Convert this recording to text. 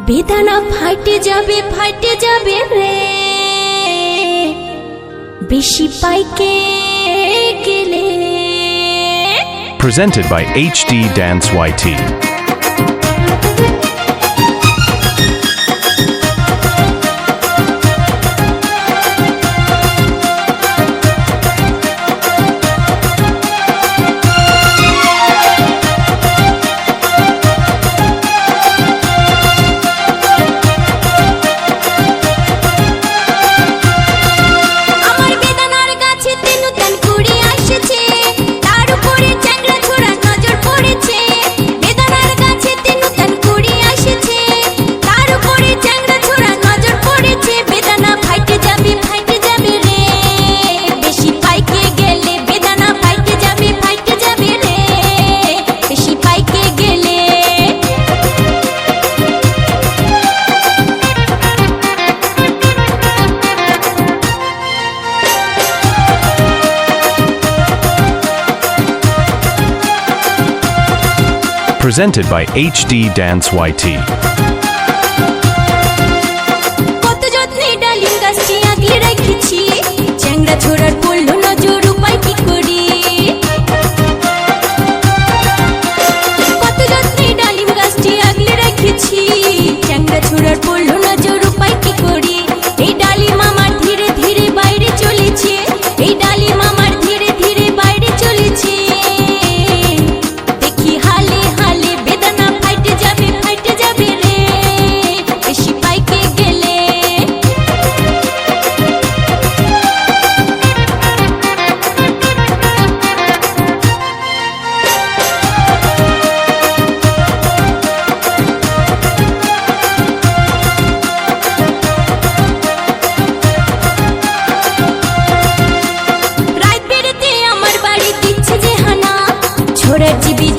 বেদনা ফাটে যাবে রে বেশি পাইকে গেলে। Presented by HD Dance YT. Presented by HD Dance YT. কত যত্নে ডালিম গাছটি আগলে রেখেছি, চ্যাংড়া ছোড়ার পড়লো নজর উপায় কি করি। কত যত্নে ডালিম গাছটি আগলে রেখেছি, চ্যাংড়া ছোড়ার পড়লো নজর উপায় কি করি। এই ডালিম আমার ধীরে ধীরে বাইরে চলেছে, এই ডালিম আমার ধীরে ধীরে বাইরে চলেছে। দেখি হালে হালে বেদনা ফাইটে যাবে রে বেশি পাইকে গেলে। রাত বেড়েতে আমার বাড়ি দিচ্ছে যে হানা, ছোড়ার জিবি